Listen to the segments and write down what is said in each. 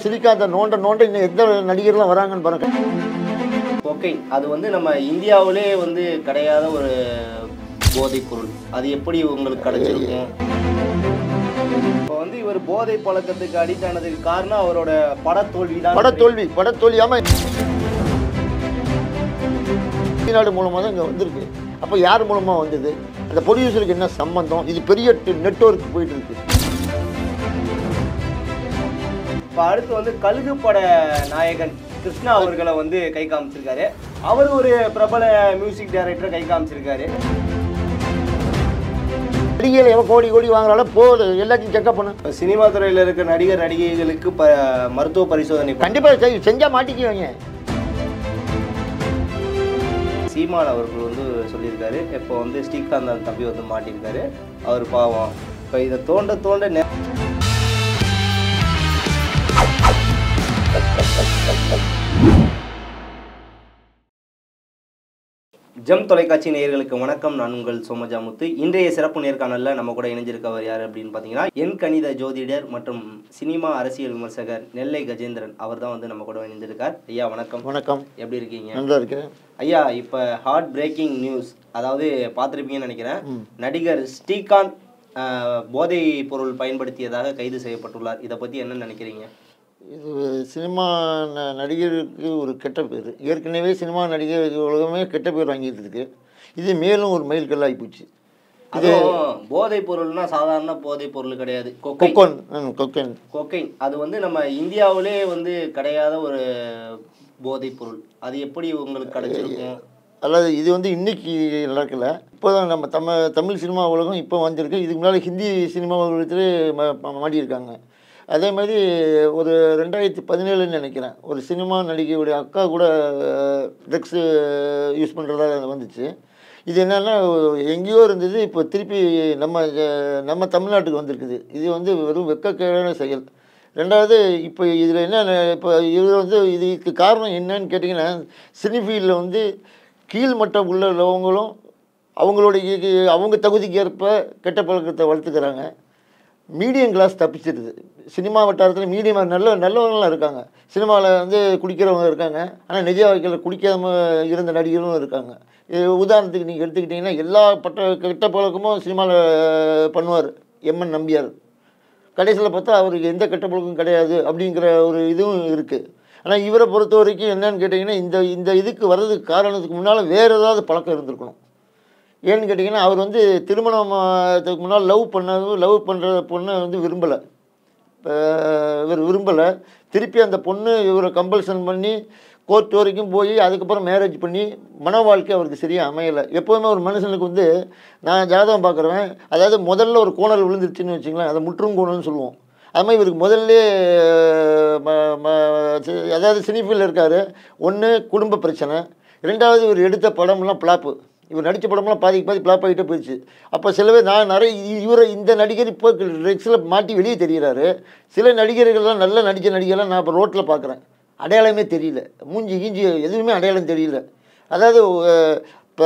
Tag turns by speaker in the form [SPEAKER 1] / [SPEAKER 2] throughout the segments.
[SPEAKER 1] சிரிக்காத நோண்ட இன்னும் எந்த நடிகர்லாம் வராங்கன்னு பாருங்க.
[SPEAKER 2] ஓகே, அது வந்து நம்ம இந்தியாவிலே வந்து கிடையாத ஒரு போதைப் பொருள். அது எப்படி உங்களுக்கு கிடைச்சிருக்கும்? இப்போ வந்து இவர் போதை பழக்கத்துக்கு அடிக்ட் ஆனதுக்கு காரணம் அவரோட படத்தோல்வி தான்.
[SPEAKER 1] படத்தோல்வி ஆமா. வெளிநாடு மூலமாக தான் இங்கே வந்திருக்கு. அப்போ யார் மூலமாக வந்தது? அந்த ப்ரொடியூசருக்கு என்ன சம்பந்தம்? இது பெரிய நெட்வொர்க் போயிட்டு இருக்கு.
[SPEAKER 2] இப்போ அடுத்து வந்து கழுகு பட நாயகன் கிருஷ்ணா அவர்களை வந்து கை காமிச்சிருக்காரு. அவர் ஒரு பிரபல மியூசிக் டைரக்டரை கை காமிச்சிருக்காரு.
[SPEAKER 1] நடிகைகள் எவ்வளோ கோடி வாங்குறாலும் போது எல்லாத்தையும் செக்அப் பண்ணு.
[SPEAKER 2] சினிமா துறையில் இருக்க நடிகர் நடிகைகளுக்கு மருத்துவ பரிசோதனை
[SPEAKER 1] கண்டிப்பாக செஞ்சால் மாட்டிக்குவாங்க.
[SPEAKER 2] சீமான் அவர்கள் வந்து சொல்லியிருக்காரு, இப்போ வந்து ஸ்ரீகாந்த் தம்பி வந்து மாட்டியிருக்காரு, அவர் பாவம். இப்போ இதை தோண்ட ஜெம் தொலைக்காட்சி நேயர்களுக்கு வணக்கம். நான் உங்கள் சோமஜாமுத்து. இன்றைய சிறப்பு நேர்காணலில் நம்ம கூட இணைஞ்சிருக்கவர் யார் அப்படின்னு பார்த்தீங்கன்னா, என் கணித ஜோதிடர் மற்றும் சினிமா அரசியல் விமர்சகர் நெல்லை கஜேந்திரன். அவர் தான் வந்து நம்ம கூட இணைஞ்சிருக்கார். ஐயா வணக்கம்.
[SPEAKER 1] வணக்கம்.
[SPEAKER 2] எப்படி இருக்கீங்க?
[SPEAKER 1] நல்லா இருக்கேன்
[SPEAKER 2] ஐயா. இப்போ ஹார்ட் பிரேக்கிங் நியூஸ், அதாவது பார்த்துருப்பீங்கன்னு நினைக்கிறேன். நடிகர் ஸ்ரீகாந்த் போதை பொருள் பயன்படுத்தியதாக கைது செய்யப்பட்டுள்ளார். இதை பற்றி என்ன நினைக்கிறீங்க?
[SPEAKER 1] இது சினிமா நடிகருக்கு ஒரு கெட்ட பேர். ஏற்கனவே சினிமா நடிகர் உலகமே கெட்ட பேர் வாங்கிட்டு இருக்கு. இது மேலும் ஒரு மைல்கல் ஆகி போச்சு.
[SPEAKER 2] இது போதை பொருள்னா சாதாரண போதை பொருள் கிடையாது.
[SPEAKER 1] கொக்கைன்
[SPEAKER 2] அது வந்து நம்ம இந்தியாவிலே வந்து கிடையாத ஒரு போதை பொருள். அது எப்படி உங்களுக்கு கிடைச்சிருக்கும்?
[SPEAKER 1] அதாவது இது வந்து இன்னைக்கு நடக்கலை. இப்போ தான் நம்ம தமிழ் சினிமா உலகம் இப்போ வந்திருக்கு. இதுக்கு முன்னால் ஹிந்தி சினிமா உலகத்திலே மாட்டியிருக்காங்க. அதே மாதிரி ஒரு 2017 நினைக்கிறேன், ஒரு சினிமா நடிகையுடைய அக்கா கூட ட்ரக்ஸு யூஸ் பண்ணுறதா வந்துச்சு. இது என்னென்னா எங்கேயோ இருந்தது, இப்போ திருப்பி நம்ம தமிழ்நாட்டுக்கு வந்திருக்குது. இது வந்து வெறும் வெட்கக்கேடான செயல். ரெண்டாவது இப்போ இதில் என்ன, இப்போ இதில் வந்து இதுக்கு காரணம் என்னன்னு கேட்டிங்கன்னா, சினிஃபீல்டில் வந்து கீழ்மட்டம் உள்ளவங்களும் அவங்க தகுதிக்கு ஏற்ப கெட்ட பழக்கத்தை வளர்த்துக்கிறாங்க. மீடியம் கிளாஸ் தப்பிச்சிடுது. சினிமா வட்டாரத்தில் மீடியம் நல்லவங்களாம் இருக்காங்க. சினிமாவில் வந்து குடிக்கிறவங்க இருக்காங்க, ஆனால் நிஜ வாழ்க்கையில் குடிக்காம இருந்த நடிகர்களும் இருக்காங்க. உதாரணத்துக்கு நீங்கள் எடுத்துக்கிட்டிங்கன்னா, எல்லா கெட்ட பழக்கமும் சினிமாவில் பண்ணுவார் எம்என் நம்பியார். கடைசியில் பார்த்தா அவருக்கு எந்த கெட்ட பழக்கமும் கிடையாது அப்படிங்கிற ஒரு இதுவும் இருக்குது. ஆனால் இவரை பொறுத்த வரைக்கும் என்னன்னு கேட்டிங்கன்னா, இந்த இதுக்கு வர்றதுக்கு காரணத்துக்கு முன்னால் வேறு ஏதாவது பழக்கம் இருந்திருக்கணும். ஏன்னு கேட்டிங்கன்னா, அவர் வந்து திருமணத்துக்கு முன்னால் லவ் பண்ணுற பொண்ணை வந்து இவர் விரும்பலை. திருப்பி அந்த பொண்ணு இவரை கம்பல்சன் பண்ணி கோர்ட் வரைக்கும் போய் அதுக்கப்புறம் மேரேஜ் பண்ணி மன வாழ்க்கை அவருக்கு சரியாக அமையலை. எப்போதுமே ஒரு மனுஷனுக்கு வந்து நான் ஜாதகம் பார்க்குறேன், அதாவது முதல்ல ஒரு கோணல் விழுந்துருச்சுன்னு வச்சுங்களேன், அதை முற்றும் கோணல்னு சொல்லுவோம். அது மாதிரி இவருக்கு முதல்ல அதாவது சினிஃபீல்டில் இருக்கார். ஒன்று குடும்ப பிரச்சனை, ரெண்டாவது இவர் எடுத்த படம்லாம் ஃப்ளாப்பு. இவர் நடித்த படம்லாம் பாதி ஃப்ளாப் ஆகிட்டே போயிடுச்சு. அப்போ சில பேர் இந்த நடிகர் இப்போ ட்ரக்ஸில் மாட்டி வெளியே தெரிகிறாரு. சில நடிகர்கள்லாம் நல்ல நடிகர்லாம் நான் இப்போ ரோட்டில் பார்க்குறேன், அடையாளமே தெரியல, மூஞ்சி எதுவுமே அடையாளம் தெரியல. அதாவது இப்போ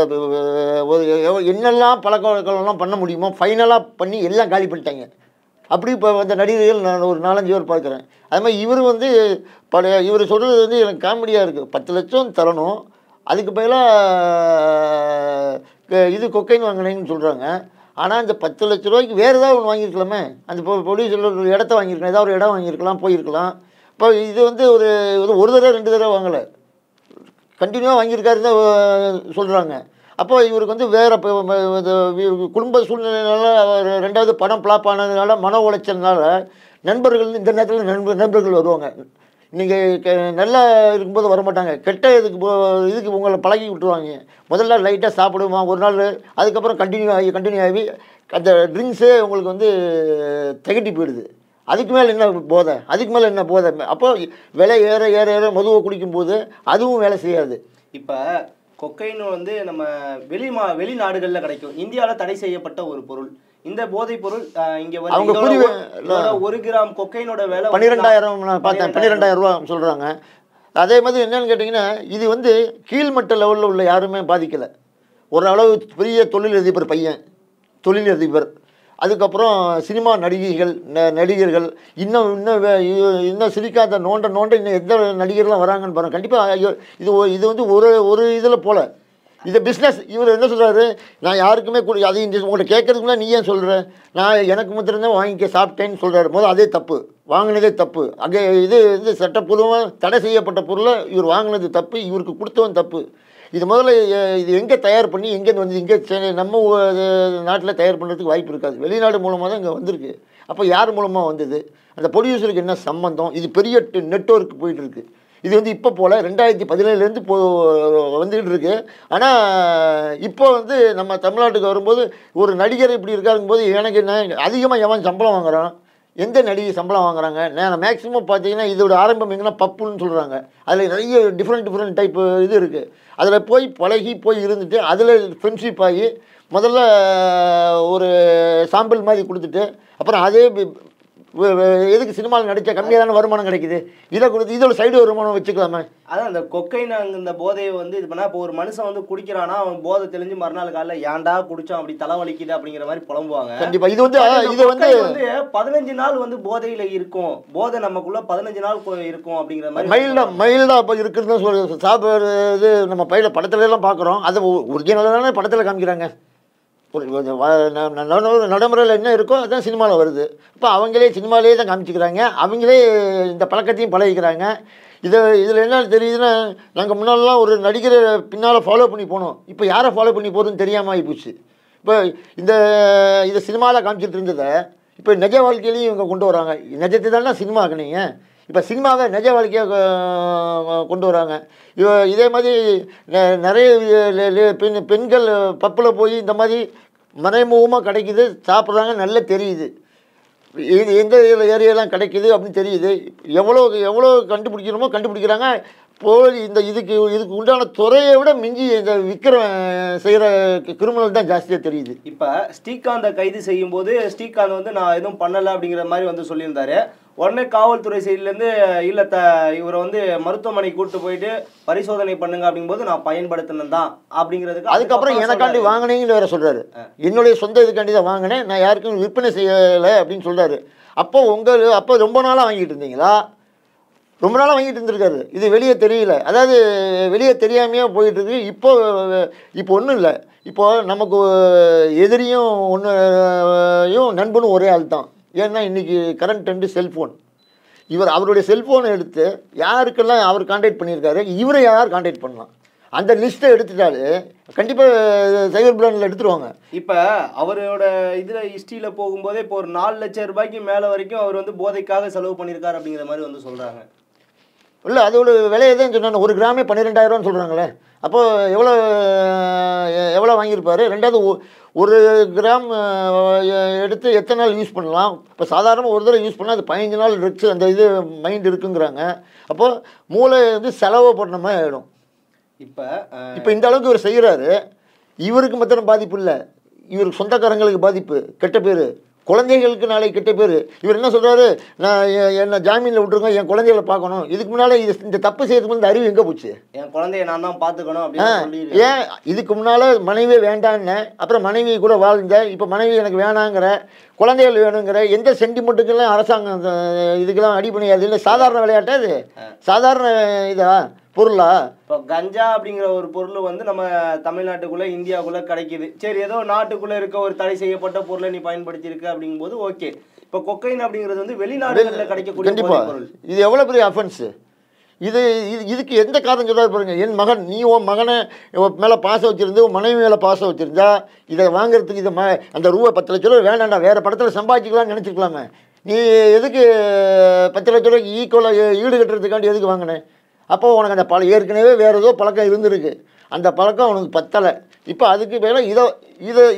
[SPEAKER 1] என்னெல்லாம் பழக்க வழக்கம்லாம் பண்ண முடியுமோ ஃபைனலாக பண்ணி எல்லாம் காலி பண்ணிட்டாங்க. அப்படி இப்போ அந்த நடிகர்கள் நான் ஒரு 4-5 பேர் பார்க்குறேன். அது மாதிரி இவர் வந்து இவர் சொல்கிறது வந்து எனக்கு காமெடியாக இருக்குது. 10 லட்சம் தரணும், அதுக்கு பதிலாக இது கொக்கைன் வாங்கினேன்னு சொல்கிறாங்க. ஆனால் அந்த 10 லட்ச ரூபாய்க்கு வேறு ஏதாவது ஒன்று வாங்கியிருக்கலாமே. அந்த ப்ரொடியூசரில் ஒரு இடத்த வாங்கியிருக்கலாம், ஏதாவது ஒரு இடம் வாங்கியிருக்கலாம், போயிருக்கலாம். இப்போ இது வந்து ஒரு தடவை 2 தடவை வாங்கலை, கண்டினியூவாக வாங்கியிருக்காருன்னு தான் சொல்கிறாங்க. அப்போ இவருக்கு வந்து வேறு குடும்ப சூழ்நிலைனால, ரெண்டாவது படம் ஃப்ளாப் ஆனதுனால, மன உளைச்சல்னால நண்பர்கள் இந்த நேரத்தில் நண்பர்கள் வருவாங்க. நீங்கள் நல்லா இருக்கும்போது வரமாட்டாங்க, கெட்ட இதுக்கு உங்களை பழகி விட்டுருவாங்க. முதல்ல லைட்டாக சாப்பிடுமா ஒரு நாள், அதுக்கப்புறம் கண்டினியூ ஆகி அந்த ட்ரிங்க்ஸே உங்களுக்கு வந்து திகட்டி போயிடுது. அதுக்கு மேலே என்ன போதை, அப்போ விலை ஏற மதுவை குடிக்கும்போது அதுவும் வேலை செய்யாது.
[SPEAKER 2] இப்போ கொக்கைன் வந்து நம்ம வெளிநாடுகளில் கிடைக்கும், இந்தியாவில் தடை செய்யப்பட்ட ஒரு பொருள். இந்த போதைப் பொருள் இங்கே வந்து 1 கிராம் கொக்கைனோட விலை
[SPEAKER 1] 12,000 நான் பார்த்தேன், 12,000 ரூபா சொல்கிறாங்க. அதே மாதிரி என்னன்னு கேட்டிங்கன்னா, இது வந்து கீழ்மட்ட லெவலில் உள்ள யாருமே பாதிக்கலை. ஒரு அளவு பெரிய தொழிலதிபர் பையன், தொழிலதிபர், அதுக்கப்புறம் சினிமா நடிகைகள் நடிகர்கள் இன்னும் சிரிக்காத நோண்ட இன்னும் எந்த நடிகர்லாம் வராங்கன்னு பாருங்கள். கண்டிப்பாக இது வந்து ஒரு இதில் போல் இதை பிஸ்னஸ். இவர் என்ன சொல்கிறாரு, நான் யாருக்குமே அது உங்கள்கிட்ட கேட்கறதுக்கு முன்னாடி நீ ஏன் சொல்கிற, நான் எனக்கு மாத்திரம்தான் வாங்கிக்க சாப்பிட்டேன்னு சொல்கிறாரு. அதே தப்பு, வாங்கினதே தப்பு. அங்கே இது சட்டப்பூர்வமாக தடை செய்யப்பட்ட பொருளை இவர் வாங்கினது தப்பு, இவருக்கு கொடுத்தவன் தப்பு. இது முதல்ல இது எங்கே தயார் பண்ணி எங்கேருந்து வந்து இங்கே நம்ம நாட்டில் தயார் பண்ணுறதுக்கு வாய்ப்பு இருக்காது. வெளிநாடு மூலமாக தான் இங்கே வந்திருக்கு. அப்போ யார் மூலமாக வந்தது, அந்த ப்ரொடியூசருக்கு என்ன சம்மந்தம்? இது பெரிய நெட்வொர்க் போயிட்டுருக்கு. இது வந்து இப்போ போல் 2017 வந்துக்கிட்டு இருக்கு. ஆனால் இப்போ வந்து நம்ம தமிழ்நாட்டுக்கு வரும்போது ஒரு நடிகர் இப்படி இருக்காருங்கும்போது எனக்கு என்ன அதிகமாக எவன் சம்பளம் வாங்குறான், எந்த நடிகை சம்பளம் வாங்குறாங்க? நான் மேக்ஸிமம் பார்த்தீங்கன்னா இதோட ஆரம்பம் எங்கன்னா பப்புன்னு சொல்கிறாங்க. அதில் நிறைய டிஃப்ரெண்ட் டைப் இது இருக்குது. அதில் போய் பழகி போய் இருந்துட்டு அதில் ஃப்ரெண்ட்ஷிப் ஆகி முதல்ல ஒரு சாம்பிள் மாதிரி கொடுத்துட்டு அப்புறம் அதே எதுக்கு சினிமாவில் நடித்தா கம்மியாக வருமானம் கிடைக்குது, இதை கொடுத்து இதோட சைடு வருமானம் வச்சுக்கலாமே.
[SPEAKER 2] அதான் அந்த கொக்கைன் இந்த போதையை வந்து இது பண்ணால் இப்போ ஒரு மனுஷன் வந்து குடிக்கிறானா அவன் போதை தெளிஞ்சு மறுநாள் காலையில் ஏன்டா குடிச்சான் அப்படி தலைவலிக்குது அப்படிங்கிற மாதிரி புலம்புவாங்க.
[SPEAKER 1] கண்டிப்பாக இது வந்து
[SPEAKER 2] 15 நாள் வந்து போதையில் இருக்கும், போதை நமக்குள்ள 15 நாள் இருக்கும் அப்படிங்கிற மாதிரி
[SPEAKER 1] மைல்டாக இப்போ இருக்குதுன்னு சொல்லி சாப்பிட்ற இது நம்ம படத்துல எல்லாம் பார்க்குறோம். அதை ஒரிஜினலான படத்தில் காமிக்கிறாங்க. நடைமுறையில் என்ன இருக்கோ அதுதான் சினிமாவில் வருது. இப்போ அவங்களே சினிமாலேயே தான் காமிச்சிக்கிறாங்க, அவங்களே இந்த பழக்கத்தையும் பழகிக்கிறாங்க. இதில் என்ன தெரியுதுன்னா, நாங்கள் முன்னாலெலாம் ஒரு நடிகரை பின்னால் ஃபாலோ பண்ணி போனோம், இப்போ யாரை ஃபாலோ பண்ணி போகிறதுன்னு தெரியாமல் ஆகிப்போச்சு. இப்போ இதை சினிமாவில் காமிச்சிட்டு இருந்ததை இப்போ நிஜ வாழ்க்கையிலையும் இவங்க கொண்டு வராங்க. நிஜத்தை தானே சினிமா ஆக்குனீங்க, இப்போ சினிமாவை நிஜ வாழ்க்கையாக கொண்டு வராங்க. இதே மாதிரி நிறைய பெண்கள் பப்பில் போய் இந்த மாதிரி மறைமுகமாக கிடைக்குது, சாப்பிட்றாங்க, நல்லா தெரியுது. இது எந்த ஏரியாலாம் கிடைக்குது அப்படின்னு தெரியுது. எவ்வளோ கண்டுபிடிக்கணுமோ கண்டுபிடிக்கிறாங்க. போய் இதுக்கு உண்டான துறையை விட மிஞ்சி இந்த செய்கிற கிரிமினல் தான் ஜாஸ்தியாக தெரியுது.
[SPEAKER 2] இப்போ ஸ்ரீகாந்தை கைது செய்யும் போது ஸ்ரீகாந்த் வந்து நான் எதுவும் பண்ணலை அப்படிங்கிற மாதிரி வந்து சொல்லியிருந்தாரு. உடனே காவல்துறை சைட்லேருந்து இல்லை இவரை வந்து மருத்துவமனைக்கு கூப்பிட்டு போயிட்டு பரிசோதனை பண்ணுங்க அப்படிங்கும்போது நான் பயன்படுத்தினேன் தான் அப்படிங்கிறதுக்கு
[SPEAKER 1] அதுக்கப்புறம் எனக்காண்டி வாங்கினீங்கன்னு வேற சொல்கிறாரு. என்னுடைய சொந்த இதுக்காண்டி தான் வாங்கினேன், நான் யாருக்கும் விற்பனை செய்யலை அப்படின்னு சொல்கிறாரு. அப்போ ரொம்ப நாளாக வாங்கிட்டு இருந்தீங்களா? ரொம்ப நாளாக வாங்கிட்டு இருந்திருக்காரு. இது வெளியே தெரியல, அதாவது வெளியே தெரியாமையே போயிட்டுருக்கு. இப்போ ஒன்றும் இல்லை. இப்போது நமக்கு எதிரியும் நண்பனும் ஒரே ஆள் தான். ஏன்னா இன்றைக்கி கரண்ட் ட்ரெண்டு செல்ஃபோன். அவருடைய செல்ஃபோனை எடுத்து யாருக்கெல்லாம் அவர் கான்டாக்ட் பண்ணியிருக்காரு, இவரை யார் கான்டாக்ட் பண்ணலாம், அந்த லிஸ்ட்டை எடுத்துட்டாலே கண்டிப்பாக சைபர் பிராண்டில் எடுத்துருவாங்க.
[SPEAKER 2] இப்போ அவரோட இதில் ஹிஸ்ட்ரியில் போகும்போதே இப்போ ஒரு 4 லட்சம் ரூபாய்க்கு மேலே வரைக்கும் அவர் வந்து போதைக்காக செலவு பண்ணியிருக்காரு அப்படிங்கிற மாதிரி வந்து சொல்கிறாங்க.
[SPEAKER 1] இல்லை, அதோட விலையை தான் சொன்னாங்க. 1 கிராமே 12,000 சொல்கிறாங்களே. அப்போது எவ்வளோ வாங்கியிருப்பார்? ரெண்டாவது 1 கிராம் எடுத்து எத்தனை நாள் யூஸ் பண்ணலாம்? இப்போ சாதாரணமாக ஒரு தடவை யூஸ் பண்ணால் அது 15 நாள் ட்ரக்ஸ் அந்த மைண்ட் இருக்குங்கிறாங்க. அப்போது மூளை செலவு பண்ண மாதிரி ஆகிடும். இப்போ இந்த அளவுக்கு இவர் செய்கிறாரு. இவருக்கு மாத்திரம் பாதிப்பு இல்லை, இவருக்கு சொந்தக்காரங்களுக்கு பாதிப்பு, கெட்ட பேர், குழந்தைகளுக்கு நாளைக்கு கெட்ட பேர். இவர் என்ன சொல்கிறாரு, நான் என்னை ஜாமீனில் விட்டுருங்க, என் குழந்தைகளை பார்க்கணும். இதுக்கு முன்னால் இந்த தப்பு செய்யறதுக்கு இந்த அறிவு எங்கே போச்சு?
[SPEAKER 2] என் குழந்தைய நான் தான் பார்த்துக்கணும் அப்படின்னு.
[SPEAKER 1] ஏன் இதுக்கு முன்னால் மனைவியே வேண்டான்னு, அப்புறம் மனைவி கூட வாழ்ந்த, இப்போ மனைவி எனக்கு வேணாங்கிற, குழந்தைகள் வேணுங்கிற, எந்த சென்டிமெண்ட்டுக்கெல்லாம் அரசாங்கம் இதுக்கெல்லாம் அடி பண்ணியாது. இல்லை சாதாரண விளையாட்டா இது? சாதாரண இதா பொருளா?
[SPEAKER 2] இப்போ கஞ்சா அப்படிங்கிற ஒரு பொருள் வந்து நம்ம தமிழ்நாட்டுக்குள்ளே இந்தியாவுக்குள்ளே கிடைக்கிது. சரி, ஏதோ நாட்டுக்குள்ளே இருக்க ஒரு தடை செய்யப்பட்ட பொருளை நீ பயன்படுத்தியிருக்க அப்படிங்கும்போது ஓகே. இப்போ கொக்கைன் அப்படிங்கிறது வந்து வெளிநாடுகளில் கிடைக்கக்கூடிய பொருள்.
[SPEAKER 1] இது எவ்வளோ பெரிய அஃபென்ஸு இதுக்கு எந்த காரணம் சொல்கிறாரு பாருங்க. என் மகன், நீ உன் மகனை மேலே பாசம் வச்சுருந்து உன் மனைவி மேலே பாசம் வச்சுருந்தா இதை வாங்குறதுக்கு அந்த ரூபா 10 லட்ச ரூபா வேண்டாண்டா, வேறு படத்தில் சம்பாதிச்சிக்கலாம்னு நினச்சிக்கலாமே. நீ எதுக்கு 10 லட்ச ரூபாய்க்கு ஈக்குவலாக ஈடு கட்டுறதுக்காண்டி எதுக்கு வாங்கினேன்? அப்போது உனக்கு அந்த ஏற்கனவே வேறு ஏதோ பழக்கம் இருந்திருக்கு, அந்த பழக்கம் உனக்கு பத்தலை. இப்போ அதுக்கு மேலே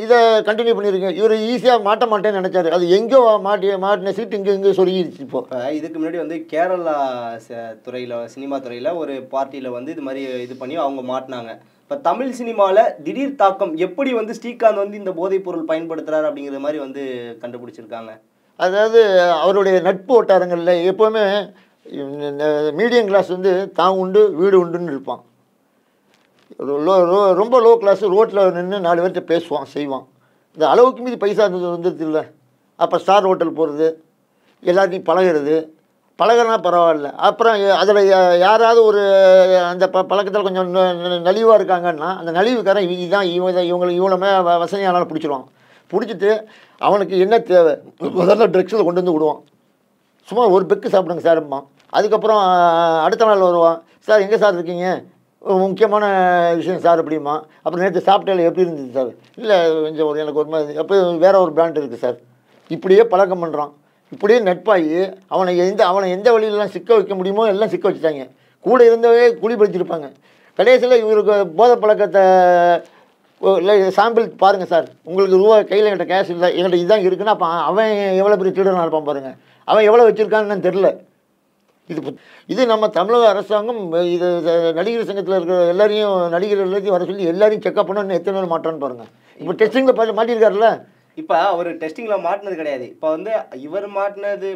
[SPEAKER 1] இதை கண்டினியூ பண்ணியிருக்கேன். இவர் ஈஸியாக மாட்ட மாட்டேன்னு நினச்சாரு. அது எங்கோ மாட்டின சீட்டு இங்கே சொருகிடுச்சு. இப்போ
[SPEAKER 2] இதுக்கு முன்னாடி வந்து கேரளா துறையில், சினிமா துறையில் ஒரு பார்ட்டியில் வந்து இது மாதிரி இது பண்ணி அவங்க மாட்டினாங்க. இப்போ தமிழ் சினிமாவில் திடீர் தாக்கம் எப்படி வந்து ஸ்ரீகாந்த் வந்து இந்த போதைப் பொருள் பயன்படுத்துகிறார் அப்படிங்கிற மாதிரி வந்து கண்டுபிடிச்சிருக்காங்க.
[SPEAKER 1] அதாவது அவருடைய நட்பு வட்டாரங்களில் எப்போவுமே மீடியம் கிளாஸ் தான் உண்டு வீடு உண்டுன்னு இருப்பான். ரொம்ப லோ கிளாஸ் ரோட்டில் நின்று 4 பேர்கிட்ட பேசுவான், செய்வான். இந்த அளவுக்கு மீறி பைசா வந்துருது இல்லை. அப்போ ஸ்டார் ஹோட்டல் போகிறது, எல்லாத்தையும் பழகிறது, பழகிறனா பரவாயில்ல. அப்புறம் அதில் யாராவது ஒரு அந்த பழக்கத்தில் கொஞ்சம் நலிவாக இருக்காங்கன்னா அந்த நலிவுக்காரன் இதுதான் இவங்கள வசதியானாலும் பிடிச்சிடுவான். பிடிச்சிட்டு அவனுக்கு என்ன தேவை முதல்ல ட்ரக்ஸில் கொண்டு வந்து விடுவான். சும்மா ஒரு பெக்கு சாப்பிடுங்க சார்ம்மா. அதுக்கப்புறம் அடுத்த நாள் வருவான், சார் எங்கே சார் இருக்கீங்க, முக்கியமான விஷயம் சார் அப்படிமா. அப்புறம் நேற்று சாப்பிட்டால எப்படி இருந்துச்சு சார், இல்லை கொஞ்சம் எனக்கு ஒரு மாதிரி, அப்போ வேறு ஒரு பிராண்ட் இருக்குது சார். இப்படியே பழக்கம் பண்ணுறான். இப்படியே நட்பாகி அவனை எந்த வழியிலலாம் சிக்க வைக்க முடியுமோ எல்லாம் சிக்க வச்சுட்டாங்க. கூட இருந்தவே குழிப்படுத்திருப்பாங்க. கடைசியில் இவருக்கு போதை பழக்கத்தை இல்லை சாம்பிள் பாருங்கள் சார், உங்களுக்கு ரூபா கையில் என்கிட்ட கேஷ் இல்லை, என்கிட்ட இதுதான் இருக்குன்னா அப்போ அவன் எவ்வளோ பெரிய திருடனாக இருப்பான் பாருங்கள். அவன் எவ்வளோ வச்சுருக்கான்னு தெரில. இது நம்ம தமிழக அரசாங்கம் இது நடிகர் சங்கத்தில் இருக்கிற எல்லாரையும் நடிகர் எல்லாத்தையும் வர சொல்லி எல்லாரையும் செக்அப் பண்ண எத்தனை நாள் மாட்டான்னு பாருங்கள். இப்போ டெஸ்டிங்கில் மாட்டியிருக்காருல்ல.
[SPEAKER 2] இப்போ அவர் டெஸ்டிங்கில் மாட்டினது கிடையாது. இப்போ வந்து இவர்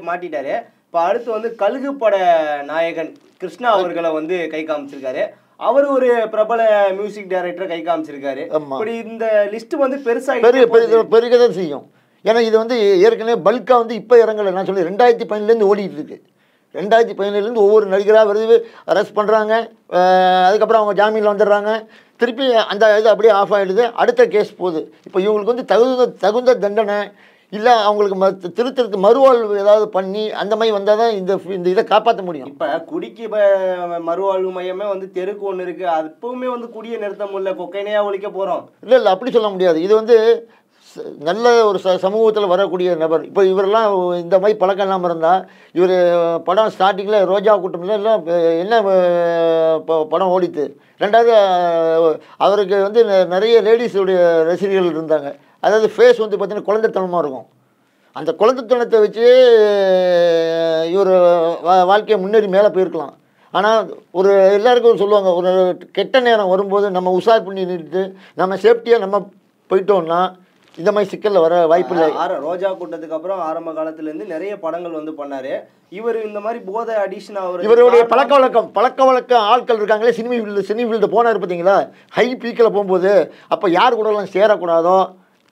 [SPEAKER 2] மாட்டிட்டாரு. இப்போ அடுத்து வந்து கழுகு பட நாயகன் கிருஷ்ணா அவர்களை வந்து கை காமிச்சிருக்காரு. அவர் ஒரு பிரபல மியூசிக் டைரக்டர் கை காமிச்சிருக்காரு. இப்படி இந்த லிஸ்ட் வந்து
[SPEAKER 1] பெருக தான் செய்யும். ஏன்னா இது வந்து ஏற்கனவே பல்காக வந்து இப்போ இறங்கலை. நான் சொல்லி 2015 ஓடிட்டு இருக்கு. 2015 ஒவ்வொரு நடிகராக வருது, அரெஸ்ட் பண்ணுறாங்க, அதுக்கப்புறம் அவங்க ஜாமீனில் வந்துடுறாங்க, திருப்பி அந்த இது அப்படியே ஆஃப் ஆகிடுது, அடுத்த கேஸ் போகுது. இப்போ இவங்களுக்கு வந்து தகுந்த தண்டனை இல்லை, அவங்களுக்கு திருத்தருக்கு மறுவாழ்வு ஏதாவது பண்ணி அந்த மாதிரி வந்தால் தான் இந்த இதை காப்பாற்ற முடியும்.
[SPEAKER 2] இப்போ குடிக்கு மறுவாழ்வு மையமே வந்து தெருக்கு ஒன்று இருக்குது, அது எப்பவுமே வந்து குடியை நிறுத்த முடியல, கொக்கைனையாக ஒழிக்க போகிறோம்.
[SPEAKER 1] இல்லை அப்படி சொல்ல முடியாது. இது வந்து நல்ல ஒரு சமூகத்தில் வரக்கூடிய நபர். இப்போ இவரெல்லாம் இந்த மாதிரி பழக்கம் இல்லாமல் இருந்தால் இவர் படம் ஸ்டார்டிங்கில் ரோஜா கூட்டமில் எல்லாம் என்ன படம் ஓடித்து. ரெண்டாவது அவருக்கு வந்து நிறைய லேடிஸுடைய ரசிகர்கள் இருந்தாங்க. அதாவது ஃபேஸ் வந்து பார்த்திங்கன்னா குழந்தைத்தனமாக இருக்கும். அந்த குழந்தைத்தனத்தை வச்சு இவர் வாழ்க்கையை முன்னேறி மேலே போயிருக்கலாம். ஆனால் ஒரு எல்லாருக்கும் சொல்லுவாங்க, ஒரு கெட்ட நேரம் வரும்போது நம்ம உஷார் பண்ணி நிறுத்து நம்ம சேஃப்டியாக நம்ம போயிட்டோம்னா இந்த மாதிரி சிக்கலில் வர வாய்ப்பு இல்லை.
[SPEAKER 2] ரோஜா கூட்டத்துக்கு அப்புறம் ஆரம்ப காலத்துலேருந்து நிறைய படங்கள் வந்து பண்ணார். இவர் இந்த மாதிரி போதை அடிஷன்
[SPEAKER 1] இவருடைய பழக்க வழக்கம் ஆட்கள் இருக்காங்களே, சினி ஃபீல்டு போனார் பார்த்தீங்களா, ஹை பீக்கில் போகும்போது அப்போ யார் கூடலாம் சேரக்கூடாதோ,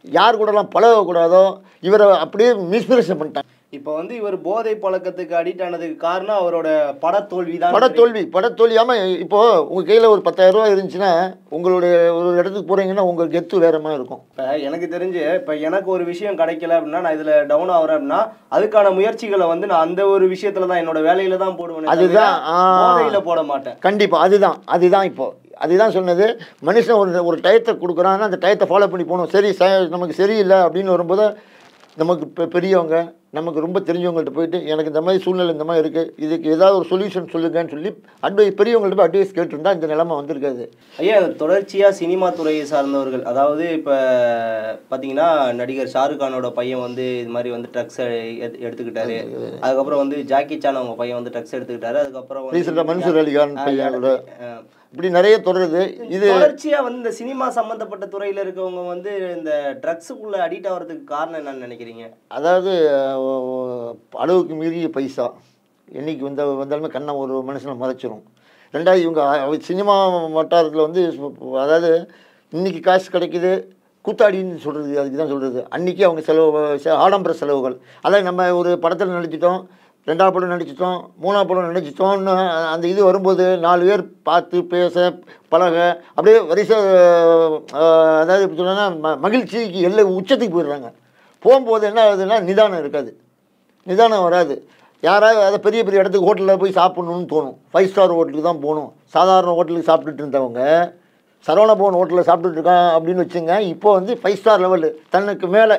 [SPEAKER 1] யார் கூடலாம் பழகக்கூடாதோ இவரை அப்படியே மிஸ்பிரேஷன் பண்ணிட்டாங்க.
[SPEAKER 2] இப்போ வந்து இவர் போதை பழக்கத்துக்கு அடிக்ட் ஆனதுக்கு காரணம் அவரோட படத்தோல்வி தான்.
[SPEAKER 1] படத்தோல்வி. ஆமாம், இப்போது உங்கள் கையில் ஒரு 10,000 ரூபா இருந்துச்சுன்னா உங்களுடைய ஒரு இடத்துக்கு போகிறீங்கன்னா உங்கள் கெத்து வேறு மாதிரி இருக்கும்.
[SPEAKER 2] இப்போ எனக்கு தெரிஞ்சு இப்போ எனக்கு ஒரு விஷயம் கிடைக்கல அப்படின்னா நான் இதில் டவுன் ஆகிறேன் அப்படின்னா அதுக்கான முயற்சிகளை வந்து நான் அந்த ஒரு விஷயத்தில் தான் என்னோட வேலையில் தான் போடுவேன்,
[SPEAKER 1] அதுதான்
[SPEAKER 2] போதையில் போட மாட்டேன்.
[SPEAKER 1] கண்டிப்பாக அதுதான் இப்போது அதுதான் சொன்னது. மனுஷன் ஒரு டயத்தை கொடுக்குறான்னா அந்த டயத்தை ஃபாலோ பண்ணி போகணும். சரி நமக்கு சரியில்லை அப்படின்னு வரும்போது நமக்கு பெரியவங்க நமக்கு ரொம்ப தெரிஞ்சவங்கள்ட்ட போயிட்டு எனக்கு இந்த மாதிரி சூழ்நிலை இந்த மாதிரி இருக்குது, இதுக்கு ஏதாவது ஒரு சொல்யூஷன் சொல்லுங்கன்னு சொல்லி பெரியவங்கள்ட்ட போய் அட்வைஸ் கேட்டுருந்தா இந்த நிலைமை வந்திருக்காது.
[SPEAKER 2] ஐயா, தொடர்ச்சியாக சினிமா துறையை சார்ந்தவர்கள், அதாவது இப்போ பார்த்தீங்கன்னா நடிகர் ஷாருக்கானோட பையன் வந்து இது மாதிரி வந்து ட்ரக்ஸ் எடுத்துக்கிட்டாரு. அதுக்கப்புறம் வந்து ஜாக்கி சான் அவங்க பையன் வந்து ட்ரக்ஸ் எடுத்துக்கிட்டாரு. அதுக்கப்புறம்
[SPEAKER 1] மன்சூர் அலிகான் பையனோட இப்படி நிறைய தொடருது. இது
[SPEAKER 2] தொடர்ச்சியாக வந்து இந்த சினிமா சம்மந்தப்பட்ட துறையில் இருக்கவங்க வந்து இந்த ட்ரக்ஸுக்குள்ளே அடிக்ட் ஆகிறதுக்கு காரணம் என்னன்னு நினைக்கிறீங்க?
[SPEAKER 1] அதாவது அளவுக்கு மீறிய பைசா என்னைக்கு வந்தாலுமே கண்ணை ஒரு மனுஷனை மறைச்சிரும். ரெண்டாவது இவங்க சினிமா வட்டாரத்தில் வந்து அதாவது இன்றைக்கி காசு கிடைக்குது கூத்தாடின்னு சொல்கிறது, அதுக்கு தான் சொல்கிறது. அன்றைக்கி அவங்க ஆடம்பர செலவுகள், அதாவது நம்ம ஒரு படத்தில் நடிச்சிட்டோம், 2ஆவது படம் நடிச்சிட்டோம், 3ஆவது படம் நடிச்சிட்டோம்னு அந்த இது வரும்போது 4 பேர் பார்த்து பேச பழக அப்படியே வரிசை, அதாவது இப்படி சொன்னோன்னா மகிழ்ச்சிக்கு எல்லாம் உச்சத்துக்கு போயிடுறாங்க. போகும்போது என்ன ஆகுதுன்னா நிதானம் இருக்காது, நிதானம் வராது. யாராவது அதை பெரிய பெரிய இடத்துக்கு ஹோட்டலில் போய் சாப்பிட்ணுன்னு தோணும், 5 ஸ்டார் ஹோட்டலுக்கு தான் போகணும். சாதாரண ஹோட்டலுக்கு சாப்பிட்டுட்டு இருந்தவங்க சரவணபவன் ஹோட்டலில் சாப்பிட்டுட்டு இருக்கான் அப்படின்னு வச்சுங்க. இப்போ வந்து 5 ஸ்டார் லெவலு தன்னுக்கு மேலே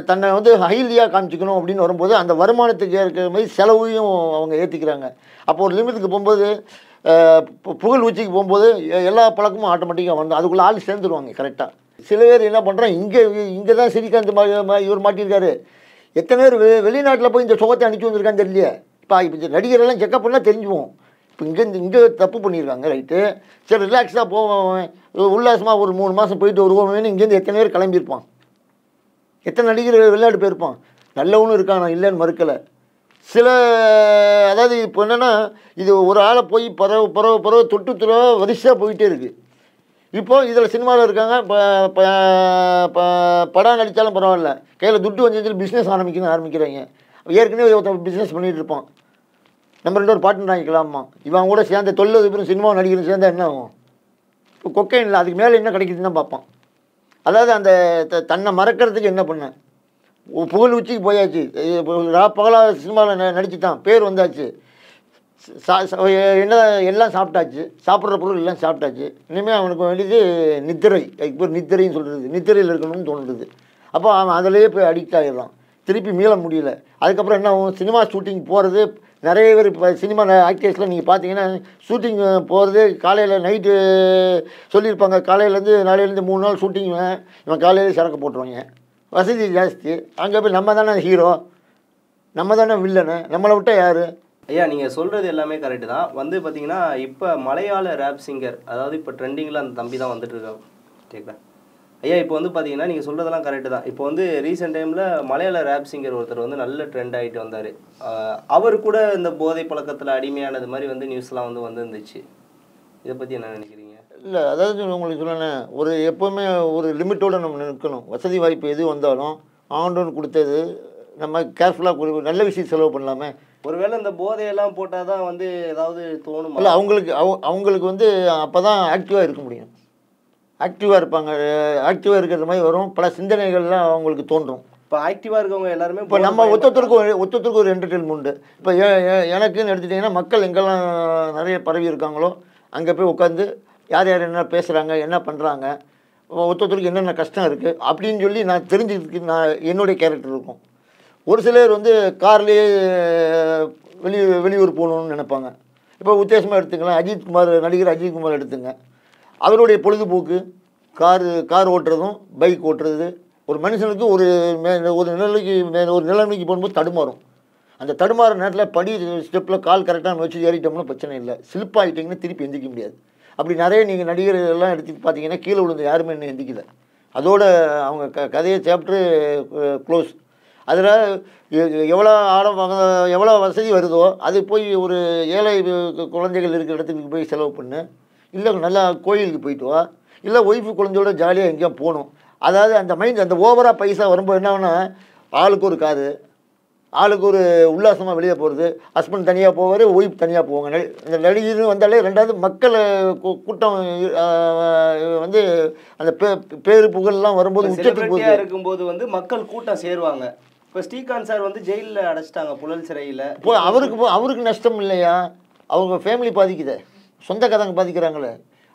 [SPEAKER 1] தன்னை வந்து ஹைலியாக காமிச்சிக்கணும் அப்படின்னு வரும்போது அந்த வருமானத்துக்கு இருக்கிற மாதிரி செலவையும் அவங்க ஏற்றிக்கிறாங்க. அப்போ ஒரு லிமிட்டுக்கு போகும்போது புகழ் உச்சிக்கு போகும்போது எல்லா பழக்கமும் ஆட்டோமேட்டிக்காக வந்து அதுக்குள்ளே ஆள் சேர்ந்துருவாங்க கரெக்டாக. சில பேர் என்ன பண்ணுறான், இங்கே தான் ஸ்ரீகாந்த் இவர் மாட்டியிருக்காரு, எத்தனை பேர் வெளிநாட்டில் போய் இந்த சுகத்தை அனுப்பிச்சி வந்திருக்கான்னு தெரியலையே. இப்போ நடிகரெல்லாம் செக்கப் பண்ணால் தெரிஞ்சுவோம். இப்போ இங்கே தப்பு பண்ணியிருக்காங்க, ரைட்டு, சரி ரிலாக்ஸாக போவோம், உல்லாசமாக ஒரு 3 மாதம் போயிட்டு வருவோம்னு இங்கேருந்து எத்தனை பேர் கிளம்பியிருப்பான், எத்தனை நடிகர் வெளிநாடு போயிருப்பான். நல்லவனும் இருக்கான், நான் இல்லைன்னு மறுக்கலை. சில அதாவது இப்போ என்னென்னா இது ஒரு ஆளை போய் பரவ தொட்டு வரிசையாக போயிட்டே இருக்குது. இப்போது இதில் சினிமாவில் இருக்காங்க. படம் நடித்தாலும் பரவாயில்ல, கையில் துட்டு வந்து பிஸ்னஸ் ஆரம்பிக்கிறாங்க. ஏற்கனவே ஒருத்தர் பிஸ்னஸ் பண்ணிகிட்டு இருப்போம், நம்ம 2 பார்ட்னர் ஆகிக்கலாமா, இவன் கூட சேர்ந்த தொழிலதிபரும் சினிமா நடிகரும் சேர்ந்தால் என்ன ஆகும்? இப்போ கொக்கைனில் அதுக்கு மேலே என்ன கிடைக்குதுன்னு தான் பார்ப்பான். அதாவது அந்த தன்னை மறக்கிறதுக்கு என்ன பண்ணேன், புகழ் உச்சிக்கு போயாச்சு, பகலாக சினிமாவில் நடிச்சுட்டான், பேர் வந்தாச்சு, என்ன எல்லாம் சாப்பிட்டாச்சு, சாப்பிட்ற பொருள் எல்லாம் சாப்பிட்டாச்சு, இனிமேல் அவனுக்கு வேண்டியது நித்திரை. இப்போ நித்திரைன்னு சொல்கிறது, நித்திரையில் இருக்கணும்னு தோணுறது. அப்போ அவன் அதிலேயே போய் அடிக்ட் ஆகிடலாம், திருப்பி மீள முடியல. அதுக்கப்புறம் என்ன ஆகும், சினிமா ஷூட்டிங் போகிறது. நிறைய பேர் இப்போ சினிமா ஆக்டர்ஸ்லாம் நீங்கள் பார்த்தீங்கன்னா ஷூட்டிங் போகிறது காலையில் நைட்டு சொல்லியிருப்பாங்க, காலையிலேருந்து நாளையிலேருந்து 3 நாள் ஷூட்டிங், இவன் காலையிலே சரக்கு போட்டுருவாங்க. வசதி ஜாஸ்தி. அங்கே போய் நம்ம தானே ஹீரோ, நம்ம தானே வில்லனு, நம்மளை விட்டால் யார்?
[SPEAKER 2] ஐயா நீங்கள் சொல்கிறது எல்லாமே கரெக்டு தான். வந்து பார்த்தீங்கன்னா இப்போ மலையாள ரேப் சிங்கர், அதாவது இப்போ ட்ரெண்டிங்கில் அந்த தம்பி தான் வந்துட்டு இருக்காங்க. கேட்குறேன் ஐயா. இப்போ வந்து பார்த்தீங்கன்னா நீங்கள் சொல்கிறதெல்லாம் கரெக்டு தான். இப்போ வந்து ரீசெண்ட் டைமில் மலையாள ரேப் சிங்கர் ஒருத்தர் வந்து நல்ல ட்ரெண்ட் ஆகிட்டு வந்தார். அவர் கூட இந்த போதை பழக்கத்தில் அடிமையானது மாதிரி வந்து நியூஸ்லாம் வந்துருந்துச்சு. இதை பற்றி என்ன நினைக்கிறீங்க?
[SPEAKER 1] இல்லை, அதாவது உங்களுக்கு சொல்லணும், ஒரு எப்போவுமே ஒரு லிமிட்டோடு நம்ம நிற்கணும். வசதி வாய்ப்பு எது வந்தாலும் ஆண்டோன்னு கொடுத்தது நம்ம கேர்ஃபுல்லாக நல்ல விஷயம் செலவு பண்ணலாமே.
[SPEAKER 2] ஒருவேளை இந்த போதையெல்லாம் போட்டால் தான் வந்து ஏதாவது தோணும்
[SPEAKER 1] இல்லை, அவங்களுக்கு வந்து அப்போ தான் ஆக்டிவாக இருக்க முடியும். ஆக்டிவாக இருப்பாங்க, ஆக்டிவாக இருக்கிற மாதிரி வரும், பல சிந்தனைகள்லாம் அவங்களுக்கு தோன்றும்.
[SPEAKER 2] இப்போ ஆக்டிவாக இருக்கவங்க எல்லாருமே
[SPEAKER 1] இப்போ நம்ம ஒருத்தருக்கு ஒரு என்டர்டெயின்மெண்ட்டு. இப்போ எனக்குன்னு எடுத்துட்டிங்கன்னா மக்கள் எங்கெல்லாம் நிறைய பரவி இருக்காங்களோ அங்கே போய் உட்காந்து யார் யார் என்ன பேசுகிறாங்க, என்ன பண்ணுறாங்க, ஒருத்தருக்கு என்னென்ன கஷ்டம் இருக்குது அப்படின்னு சொல்லி நான் தெரிஞ்சுக்கிறதுக்கு என்னுடைய கேரக்டர் இருக்கும். ஒரு சிலர் வந்து கார்லேயே வெளியூர் போகணுன்னு நினைப்பாங்க. இப்போ உத்தேசமாக எடுத்துக்கலாம், நடிகர் அஜித்குமார் எடுத்துங்க. அவருடைய பொழுதுபோக்கு கார் ஓட்டுறதும் பைக் ஓட்டுறது. ஒரு மனுஷனுக்கு ஒரு நிலைமைக்கு போகும்போது தடுமாறும். அந்த தடுமாற நேரத்தில் ஸ்டெப்பில் கால் கரெக்டாக வச்சு ஏறிட்டோம்னா பிரச்சனை இல்லை. ஸ்லிப் ஆகிட்டிங்கன்னா திருப்பி எந்திரிக்க முடியாது. அப்படி நிறைய நீங்கள் நடிகர்கள் எல்லாம் எடுத்துகிட்டு பார்த்தீங்கன்னா கீழே விழுந்து யாருமே இன்னும் எந்திக்கல. அதோட அவங்க கதையை சாப்டர் க்ளோஸ். அதில் எவ்வளோ வசதி வருதோ அது போய் ஒரு ஏழை குழந்தைகள் இருக்கிற இடத்துக்கு போய் செலவு பண்ணு, இல்லை நல்லா கோயிலுக்கு போயிட்டு வா, இல்லை ஒய்ஃபு குழந்தையோட ஜாலியாக எங்கேயா போகணும். அதாவது அந்த மைண்ட், அந்த ஓவராக பைசா வரும்போது என்னன்னா ஆளுக்கு ஒரு காரு, ஆளுக்கு ஒரு உல்லாசமாக வெளியே போகிறது, ஹஸ்பண்ட் தனியாக போவார், ஒய்ஃப் தனியாக போவாங்க. இந்த நடிகர்னு வந்தாலே ரெண்டாவது மக்கள் கூட்டம் வந்து அந்த பேரு புகழ்லாம் வரும்போது உச்சத்துக்கு
[SPEAKER 2] இருக்கும்போது வந்து மக்கள் கூட்டம் சேருவாங்க. இப்போ ஸ்ரீகாந்த் சார் வந்து ஜெயிலில் அடைச்சிட்டாங்க, புழல் சிறையில்.
[SPEAKER 1] இப்போ அவருக்கு நஷ்டம் இல்லையா? அவங்க ஃபேமிலி பாதிக்குது, சொந்தக்காரங்க பாதிக்கிறாங்களே.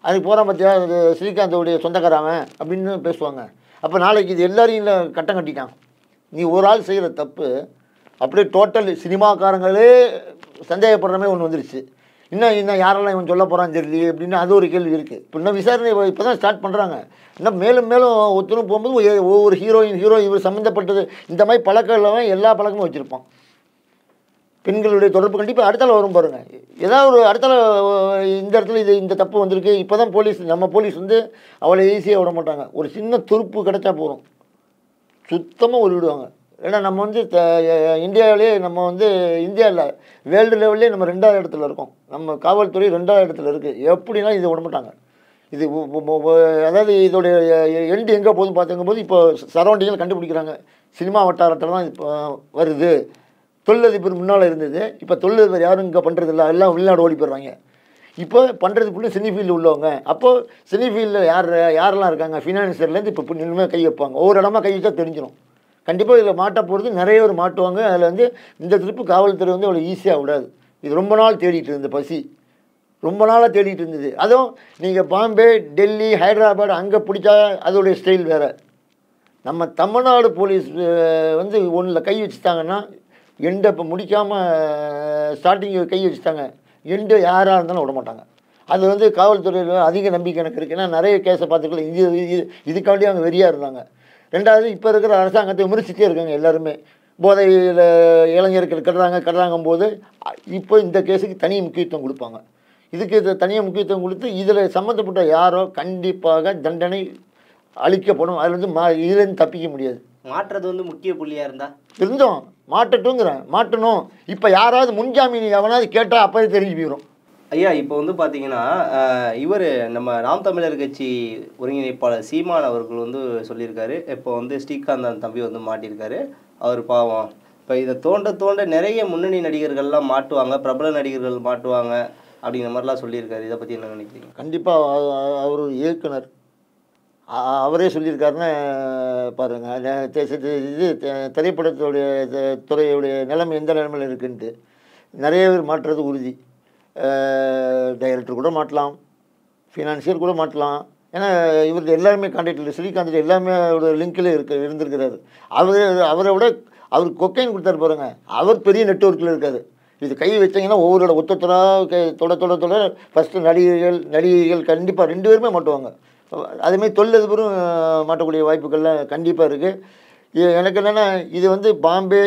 [SPEAKER 1] அதுக்கு போகிறான் பார்த்தியா ஸ்ரீகாந்தோடைய சொந்தக்காரன் அப்படின்னு பேசுவாங்க. அப்போ நாளைக்கு இது எல்லாரையும் இல்லை கட்டம் கட்டிட்டான். நீ ஒரு ஆள் செய்கிற தப்பு அப்படியே டோட்டல் சினிமாக்காரங்களே சந்தேகப்படுற மாதிரி ஒன்று வந்துருச்சு. இன்னும் யாரெல்லாம் இவன் சொல்ல போகிறான்னு தெரியலையே அப்படின்னு அது ஒரு கேள்வி இருக்குது. இப்போ இன்னும் விசாரணை இப்போ தான் ஸ்டார்ட் பண்ணுறாங்க. இன்னும் மேலும் ஒருத்தரும் போகும்போது ஒவ்வொரு ஹீரோ இவர் சம்மந்தப்பட்டது இந்த மாதிரி பழக்கம் இல்லாமல் எல்லா பழக்கமும் வச்சுருப்பான். பெண்களுடைய தொடர்பு கண்டிப்பாக அடுத்தால வரும் பாருங்கள். ஏதாவது ஒரு அடுத்தால இந்த இடத்துல இந்த தப்பு வந்திருக்கு. இப்போ தான் நம்ம போலீஸ் வந்து அவளை ஈஸியாக விட மாட்டாங்க. ஒரு சின்ன துருப்பு கிடச்சா போகிறோம், சுத்தமாக விடுவாங்க. ஏன்னா நம்ம வந்து இந்தியாவிலே இந்தியாவில் வேர்ல்டு லெவல்லே நம்ம 2வது இடத்துல இருக்கோம். நம்ம காவல்துறை 2வது இடத்துல இருக்குது. எப்படின்னா இதை விட மாட்டாங்க. இது அதாவது இதோடைய எண்டு எங்கே போகுதுன்னு பார்த்துக்கும்போது இப்போ சரௌண்டிங்கில் கண்டுபிடிக்கிறாங்க. சினிமா வட்டாரத்தில் தான் இப்போ வருது. தொழிலதிபர் முன்னால் இருந்தது, இப்போ தொழிலதிபர் யாரும் இங்கே பண்ணுறதில்ல, எல்லாம் வெளிநாடு ஓடி போயிடுறாங்க. இப்போ பண்ணுறதுக்குள்ளே சினி ஃபீல்டு உள்ளவங்க. அப்போது சினி ஃபீல்டில் யாரெல்லாம் இருக்காங்க, ஃபினான்சியர்லேருந்து இப்போ இனிமேல் கை வைப்பாங்க. ஒவ்வொரு இடமா கை வச்சா தெரிஞ்சிடும். கண்டிப்பாக இதில் மாட்ட போகிறது நிறைய பேர் மாட்டுவாங்க. அதில் வந்து இந்த திருப்பு காவல்துறை வந்து அவ்வளோ ஈஸியாக விடாது. இது ரொம்ப நாள் தேடிட்டு இருந்த பசி, ரொம்ப நாளாக தேடிட்டு இருந்தது. அதுவும் நீங்கள் பாம்பே, டெல்லி, ஹைதராபாத் அங்கே பிடிச்சா அதோடைய ஸ்டைல் வேறு. நம்ம தமிழ்நாடு போலீஸ் வந்து ஒன்றில் கை வச்சுட்டாங்கன்னா எண்டை இப்போ முடிக்காமல் ஸ்டார்டிங் கை வச்சுட்டாங்க, எண்டு யாராக இருந்தாலும் விட மாட்டாங்க. அது வந்து காவல்துறையில் அதிக நம்பிக்கை எனக்கு இருக்குது. ஏன்னா நிறைய கேஸை பார்த்துக்கலாம். இதுக்காண்டி அவங்க வெறியாக இருந்தாங்க. ரெண்டாவது இப்போ இருக்கிற அரசாங்கத்தை விமர்சித்தே இருக்காங்க எல்லாருமே. போதையில் இளைஞர்கள் கட்டுறாங்கும் போது இப்போ இந்த கேஸுக்கு தனி முக்கியத்துவம் கொடுப்பாங்க. இதுக்கு தனியாக முக்கியத்துவம் கொடுத்து இதில் சம்மந்தப்பட்ட யாரோ கண்டிப்பாக தண்டனை அளிக்கப்படும். அதில் வந்து இதுலேருந்து தப்பிக்க முடியாது.
[SPEAKER 2] மாற்றுறது வந்து முக்கிய புள்ளியாக
[SPEAKER 1] மாட்டட்டுங்கிறேன், மாட்டணும். இப்போ யாராவது முன்ஜாமீன் எவனாவது கேட்டால் அப்போதே தெரிஞ்சு போயிடும்.
[SPEAKER 2] ஐயா இப்போ வந்து பார்த்தீங்கன்னா இவர் நம்ம நாம் தமிழர் கட்சி ஒருங்கிணைப்பாளர் சீமான் அவர்கள் வந்து சொல்லியிருக்காரு. இப்போ வந்து ஸ்ரீகாந்த் அந்த தம்பி வந்து மாட்டியிருக்காரு. அவர் பாவம் இப்போ இதை தோண்ட தோண்ட நிறைய முன்னணி நடிகர்கள்லாம் மாட்டுவாங்க, பிரபல நடிகர்கள் மாட்டுவாங்க அப்படிங்கிற மாதிரிலாம் சொல்லியிருக்காரு. இதை பற்றி என்ன நினைக்கிறீங்க?
[SPEAKER 1] கண்டிப்பாக அவர் ஒரு இயக்குனர், அவரே சொல்லியிருக்காருன்னு பாருங்கள். இது திரைப்படத்துடைய துறையுடைய நிலைமை எந்த நிலைமையில் இருக்குன்ட்டு நிறைய பேர் மாட்டுறது உறுதி. டைரக்டர் கூட மாட்டலாம், ஃபினான்சியர் கூட மாட்டலாம். ஏன்னா இவருக்கு எல்லாருமே கான்டாக்டில் ஸ்ரீகாந்த் எல்லாமே அவரோட லிங்கில் இருந்திருக்கிறாரு. அவரை விட அவருக்கு கொக்கைன் கொடுத்தாரு பாருங்க, அவர் பெரிய நெட்வொர்க்கில் இருக்காரு. இது கை வச்சிங்கன்னா ஒவ்வொருட ஒத்தொத்தராக தொட ஃபஸ்ட்டு நடிகைகள் கண்டிப்பாக 2 பேருமே மாட்டுவாங்க. அதுமாரி தொழிலதிபரும் மாட்டக்கூடிய வாய்ப்புகள்லாம் கண்டிப்பாக இருக்குது. எனக்கு என்னென்னா இது வந்து பாம்பே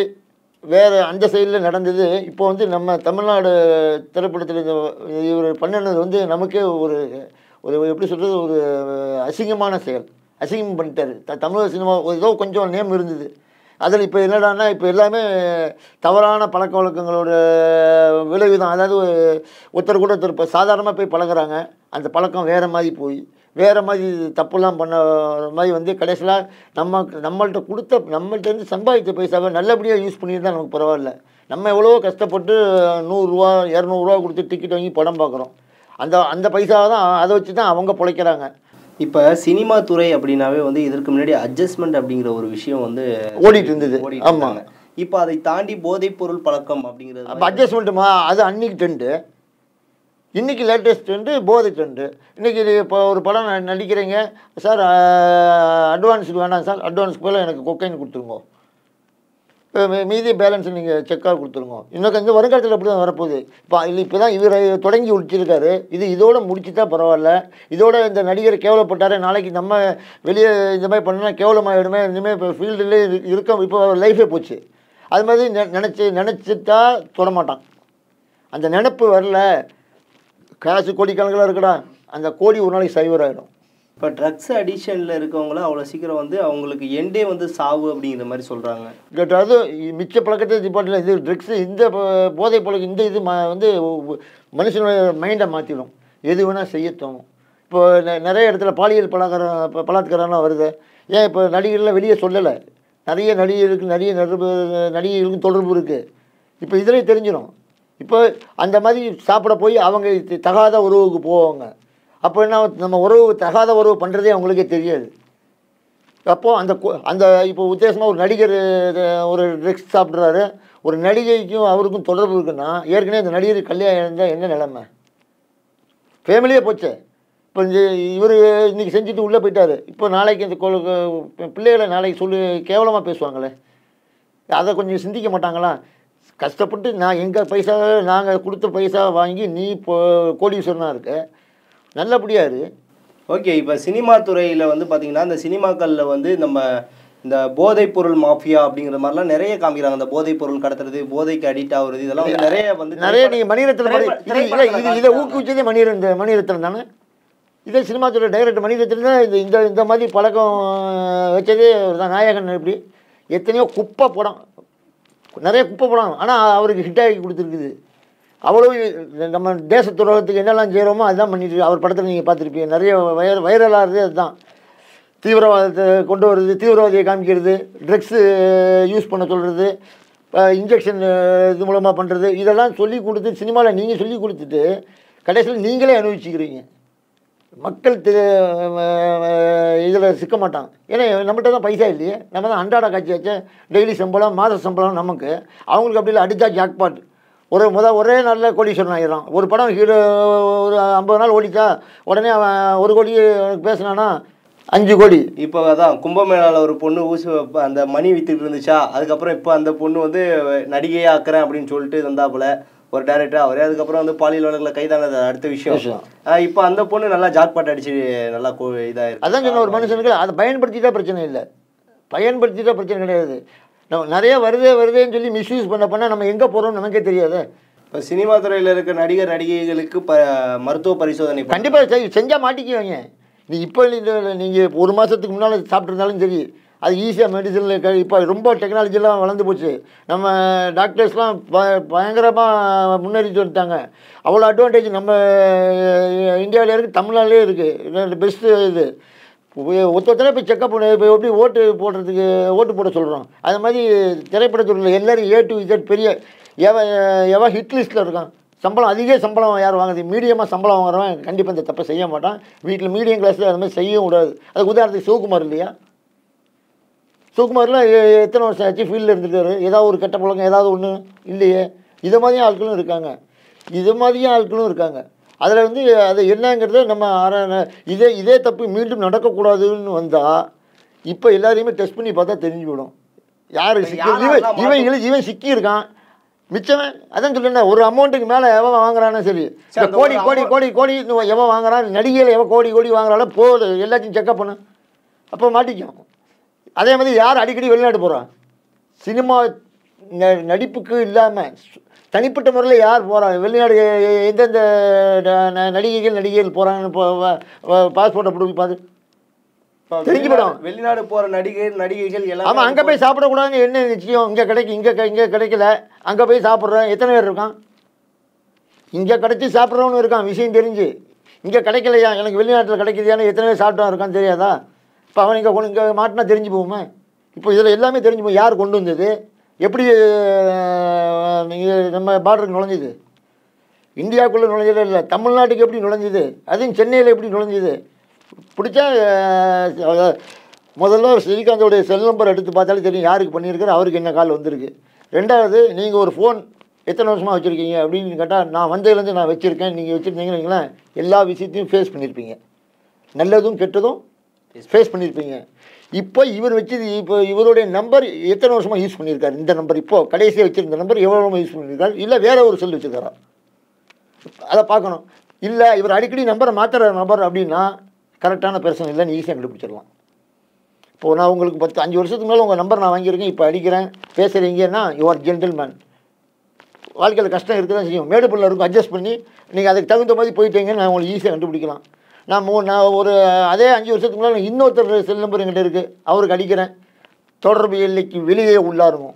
[SPEAKER 1] வேறு அந்த சைடில் நடந்தது. இப்போ வந்து நம்ம தமிழ்நாடு திரைப்படத்தில் இவர் பண்ணினது வந்து நமக்கே ஒரு எப்படி சொல்கிறது, ஒரு அசிங்கமான செயல். அசிங்கம் பண்ணிட்டார். தமிழ் சினிமா ஏதோ கொஞ்சம் நேம் இருந்தது, அதில் இப்போ என்னடான்னா இப்போ எல்லாமே தவறான பழக்க வழக்கங்களோட விளைவு தான். அதாவது ஒருத்தர் கூட ஒருத்தர் இப்போ சாதாரணமாக போய் பழகுறாங்க, அந்த பழக்கம் வேறு மாதிரி போய் வேறு மாதிரி தப்புலாம் பண்ண மாதிரி வந்து கடைசியில் நம்மள்கிட்டருந்து சம்பாதித்த பைசாவை நல்லபடியாக யூஸ் பண்ணியிருந்தால் நமக்கு பரவாயில்ல. நம்ம எவ்வளோ கஷ்டப்பட்டு 100 ரூபா 200 ரூபா கொடுத்து டிக்கெட் வாங்கி படம் பார்க்குறோம். அந்த பைசாவை தான் அதை வச்சு தான் அவங்க பிழைக்கிறாங்க.
[SPEAKER 2] இப்போ சினிமா துறை அப்படின்னாவே வந்து இதற்கு முன்னாடி அட்ஜஸ்ட்மெண்ட் அப்படிங்கிற ஒரு விஷயம் வந்து
[SPEAKER 1] ஓடிட்டு இருந்தது. ஆமாங்க.
[SPEAKER 2] இப்போ அதை தாண்டி போதைப் பொருள் பழக்கம் அப்படிங்கிறது
[SPEAKER 1] அப்போ அட்ஜஸ்ட்மெண்ட்டுமா, அது அன்றைக்கி ட்ரெண்டு, இன்றைக்கி லேட்டஸ்ட் ட்ரெண்டு போதை ட்ரெண்டு. இன்றைக்கி இப்போ ஒரு படம் நடிக்கிறீங்க சார், அட்வான்ஸுக்கு வேணாம் சார், அட்வான்ஸுக்கு போல எனக்கு கொக்கைன் கொடுத்துருங்க, மீதி பேலன்ஸ் நீங்கள் செக்காக கொடுத்துருங்க. இன்னும் இந்த வருங்காலத்தில் அப்படி தான் வரப்போகுது. இப்போ தான் இவர் தொடங்கி முடிச்சிருக்காரு. இதோடு முடிச்சுட்டா பரவாயில்ல. இதோட இந்த நடிகர் கேவலப்பட்டார், நாளைக்கு நம்ம வெளியே இந்த மாதிரி பண்ணா கேவலமாகிடுமே, இனிமேல் இப்போ ஃபீல்டுலேயே இருக்க இப்போ லைஃபே போச்சு. அது மாதிரி நினச்சிட்டா தொடமாட்டான். அந்த நினப்பு வரல, காசு கோடிக்கணக்கில் இருக்கடா, அந்த கோடி ஒரு நாளைக்கு சைவர் ஆகிடும்.
[SPEAKER 2] இப்போ ட்ரக்ஸ் அடிஷனில் இருக்கவங்களும் அவ்வளோ சீக்கிரம் வந்து அவங்களுக்கு எண்டே வந்து சாவு அப்படிங்கிற மாதிரி சொல்கிறாங்க.
[SPEAKER 1] கேட்டாவது மிச்ச பழக்கத்தை டிபார்ட்மெண்ட் இது ட்ரக்ஸு இந்த போதை பழக்கம் இந்த இது வந்து மனுஷனுடைய மைண்டை மாற்றிடும், எது வேணால் செய்ய தோணும். இப்போ நிறைய இடத்துல பாலியல் பலாத்காரம்லாம் வருது. ஏன் இப்போ நடிகர்லாம் வெளியே சொல்லலை, நிறைய நடிகைகளுக்கும் தொடர்பு இருக்குது. இப்போ இதிலே தெரிஞ்சிடும். இப்போ அந்த மாதிரி சாப்பிட போய் அவங்க தகாத உறவுக்கு போவாங்க. அப்போ என்ன, நம்ம உறவு தகாத உறவு பண்ணுறதே அவங்களுக்கே தெரியாது. அப்போது அந்த இப்போ உத்தேசமாக ஒரு நடிகர் ஒரு ட்ரக்ஸ் சாப்பிட்றாரு, ஒரு நடிகைக்கும் அவருக்கும் தொடர்பு இருக்குன்னா ஏற்கனவே அந்த நடிகர் கல்யாணம் இருந்தால் என்ன நிலைமை, ஃபேமிலியே போச்சு. இப்போ இவர் இன்றைக்கி செஞ்சுட்டு உள்ளே போயிட்டார். இப்போ நாளைக்கு இந்த பிள்ளைகளை நாளைக்கு கேவலமாக பேசுவாங்களே, அதை கொஞ்சம் சிந்திக்க மாட்டாங்களா? கஷ்டப்பட்டு நான் எங்கள் பைசாவை நாங்கள் கொடுத்த பைசாவை வாங்கி நீ இப்போ கோடீஸ்வரனாக இருக்க, நல்லபடியாக இரு.
[SPEAKER 2] ஓகே. இப்போ சினிமா துறையில் வந்து பார்த்திங்கன்னா இந்த சினிமாக்களில் வந்து நம்ம இந்த போதைப் பொருள் மாஃபியா அப்படிங்கிற மாதிரிலாம் நிறைய காமிக்கிறாங்க. அந்த போதைப் பொருள் கடத்துறது, போதைக்கு அடிக்ட் ஆகுறது, இதெல்லாம் வந்து நிறைய
[SPEAKER 1] நீங்கள் மணிரத்னம் இதை ஊக்குவிச்சதே மணிரத்னம் தானே. இதே சினிமா துறை டைரக்டர் மணிரத்னம் தான் இந்த மாதிரி பழக்கம் வச்சதே தான். நாயகன் எப்படி எத்தனையோ குப்பை படம், நிறைய குப்பை படம், ஆனால் அவருக்கு ஹிட் ஆகி கொடுத்துருக்குது. அவ்வளோ நம்ம தேச துரோகத்துக்கு என்னெல்லாம் செய்கிறோமோ அதுதான் பண்ணிட்டு அவர் படத்தில் நீங்கள் பார்த்துருப்பீங்க. நிறைய வைரலாகிறது அதுதான். தீவிரவாதத்தை கொண்டு வருது, தீவிரவாதியை காமிக்கிறது, ட்ரக்ஸு யூஸ் பண்ண சொல்கிறது, இன்ஜெக்ஷன் இது மூலமாக பண்ணுறது, இதெல்லாம் சொல்லி கொடுத்து சினிமாவில் நீங்கள் சொல்லி கொடுத்துட்டு கடைசியில் நீங்களே அனுபவிச்சுக்கிறீங்க. மக்கள் இதில் சிக்க மாட்டாங்க. ஏன்னா நம்மகிட்ட தான் பைசா இல்லையே, நம்ம தான் அன்றாட காட்சியாச்சு, டெய்லி சம்பளம் மாத சம்பளம் நமக்கு. அவங்களுக்கு அப்படி இல்லை, அடித்தா ஜாக்பாட், ஒரே நாளில் கோடீஸ்வரன் ஆகிடும். ஒரு படம் ஹீரோ ஒரு 50 நாள் ஓடிச்சா உடனே அவன் 1 கோடி பேசினானா 5 கோடி.
[SPEAKER 2] இப்போ அதான் கும்பமேளாவில் ஒரு பொண்ணு ஊசி அந்த மணி வித்துட்டு இருந்துச்சா, அதுக்கப்புறம் இப்போ அந்த பொண்ணு வந்து நடிகையாக ஆக்குறேன் அப்படின்னு சொல்லிட்டு வந்தாப்புல ஒரு டேரக்டர் அவரே. அதுக்கப்புறம் வந்து பாலியல் வழக்கில் கைதானது அடுத்த விஷயம். இப்போ அந்த பொண்ணு நல்லா ஜாக்பாட் அடிச்சு நல்லா இதாக இருக்கு.
[SPEAKER 1] அதான் சொன்ன ஒரு மனுஷனுக்கு அதை பயன்படுத்திட்டா பிரச்சனை இல்லை, பயன்படுத்திட்டா பிரச்சனை கிடையாது. நம்ம நிறைய வருதேன்னு சொல்லி மிஸ்யூஸ் பண்ண நம்ம எங்கே போகிறோம்னு நமக்கே தெரியாது.
[SPEAKER 2] இப்போ சினிமா துறையில் இருக்க நடிகைகளுக்கு மருத்துவ பரிசோதனை
[SPEAKER 1] கண்டிப்பாக செஞ்சால் மாட்டிக்குவாங்க. நீ இப்போ நீங்கள் 1 மாதத்துக்கு முன்னால் சாப்பிட்ருந்தாலும் சரி, அது ஈஸியாக மெடிசனில் இப்போ ரொம்ப டெக்னாலஜிலாம் வளர்ந்து போச்சு. நம்ம டாக்டர்ஸ்லாம் பயங்கரமாக முன்னேறிட்டு வந்துட்டாங்க. அவ்வளோ அட்வான்டேஜ் நம்ம இந்தியாவிலே இருக்குது, தமிழ்நாட்டிலே இருக்குது. பெஸ்ட்டு இது ஒருத்தரே இப்போ செக்கப் பண்ண இப்போ எப்படி ஓட்டு போட சொல்கிறோம். அது மாதிரி திரைப்படத்துறையில் எல்லோரும் A to Z பெரிய எவன் ஹிட் லிஸ்ட்டில் இருக்கான். சம்பளம் அதிக சம்பளம் யார் வாங்குது? மீடியமாக சம்பளம் வாங்குறவன் கண்டிப்பாக இந்த தப்பை செய்ய மாட்டான். வீட்டில் மீடியம் கிளாஸில் அது மாதிரி செய்யவும் கூடாது. அதுக்கு உதாரணத்துக்கு சிவகுமார் இல்லையா? சிவகுமார்லாம் எத்தனை வருஷம் ஆச்சு ஃபீல்டில் இருந்துருக்காரு. ஏதாவது ஒரு கெட்ட பழக்கம் ஏதாவது ஒன்று இல்லையே. இது மாதிரியும் ஆட்களும் இருக்காங்க. அதில் வந்து அது என்னங்கிறத நம்ம இதே தப்பு மீண்டும் நடக்கக்கூடாதுன்னு வந்தால் இப்போ எல்லாரையுமே டெஸ்ட் பண்ணி பார்த்தா தெரிஞ்சுவிடும் யார் இவன் சிக்கியிருக்கான். மிச்சவன் அதான் சொல்லுறேன், ஒரு அமௌண்ட்டுக்கு மேலே எவன் வாங்குறானோ சரி, கோடி எவன் வாங்குறான், நடிகையில் எவன் கோடி வாங்குறாலும் போது எல்லாத்தையும் செக்கப் பண்ணு, அப்போ மாட்டிக்கும். அதே மாதிரி யார் அடிக்கடி வெளிநாடு போகிறான்? சினிமா நடிப்புக்கு இல்லாமல் தனிப்பட்ட முறையில் யார் போகிறாங்க வெளிநாடு? எந்தெந்த நடிகைகள் போகிறாங்கன்னு பாஸ்போர்ட்டை பிடிச்சி பார்த்து தெரிஞ்சுப்படும்.
[SPEAKER 2] வெளிநாடு போகிற நடிகைகள் எல்லாம்
[SPEAKER 1] ஆமாம், அங்கே போய் சாப்பிடக்கூடாதுன்னு என்ன நிச்சயம்? இங்கே கிடைக்கல, அங்கே போய் சாப்பிட்றேன். எத்தனை பேர் இருக்கான்? இங்கே கிடைச்சி சாப்பிட்றவனு இருக்கான், விஷயம் தெரிஞ்சு. இங்கே கிடைக்கலையா, எனக்கு வெளிநாட்டில் கிடைக்கிறியான்னு எத்தனை பேர் சாப்பிட்டா இருக்கான்னு தெரியாதா? இப்போ அவன் இங்கே மாட்டினா தெரிஞ்சு போகுமே. இப்போ இதில் எல்லாமே தெரிஞ்சு போகும். யார் கொண்டு வந்தது, எப்படி நம்ம பார்டருக்கு நுழைஞ்சிது, இந்தியாவுக்குள்ளே நுழைஞ்சதே இல்லை, தமிழ்நாட்டுக்கு எப்படி நுழைஞ்சிது, அதுவும் சென்னையில் எப்படி நுழைஞ்சிது பிடிச்சா முதல்ல ஸ்ரீகாந்தோடைய செல் நம்பர் எடுத்து பார்த்தாலே தெரியும் யாருக்கு பண்ணியிருக்காரு, அவருக்கு என்ன கால் வந்திருக்கு. ரெண்டாவது, நீங்கள் ஒரு ஃபோன் எத்தனை வருஷமாக வச்சுருக்கீங்க அப்படின்னு கேட்டால், நான் வந்ததுலேருந்து நான் வச்சுருக்கேன். நீங்கள் வச்சுருந்தீங்கன்னு வைங்களேன், எல்லா விஷயத்தையும் ஃபேஸ் பண்ணியிருப்பீங்க, நல்லதும் கெட்டதும் ஃபேஸ் பண்ணியிருப்பீங்க. இப்போ இவருடைய நம்பர் எத்தனை வருஷமாக யூஸ் பண்ணியிருக்காரு? இந்த நம்பர் இப்போது கடைசியாக வச்சுருந்த நம்பர் எவ்வளோ வருஷமாக யூஸ் பண்ணியிருக்காரு? இல்லை வேறு ஒரு செல் வச்சுருக்காரா? அதை பார்க்கணும். இல்லை இவர் அடிக்கடி நம்பரை மாற்றுற நம்பர் அப்படின்னா கரெக்டான பர்சன் இல்லைன்னு ஈஸியாக கண்டுபிடிச்சிடலாம். இப்போது நான் உங்களுக்கு 5 வருஷத்துக்கு மேலே உங்கள் நம்பர் நான் வாங்கியிருக்கேன், இப்போ அடிக்கிறேன், பேசுகிறீங்கன்னா யுவர் ஜென்டில்மேன். வாழ்க்கையில் கஷ்டம் இருக்க தான் செய்யும், மேடு பிள்ளை இருக்கும், அட்ஜஸ்ட் பண்ணி நீங்கள் அதுக்கு தகுந்த மாதிரி போயிட்டீங்கன்னு நான் உங்களுக்கு ஈஸியாக கண்டுபிடிக்கலாம். நான் ஒரு அதே 5 வருஷத்துக்கு மேலே இன்னொருத்தர் செல் நம்பர் என்கிட்ட இருக்குது, அவருக்கு அடிக்கிறேன், தொடர்பு எல்லைக்கு வெளியே உள்ளாருங்க,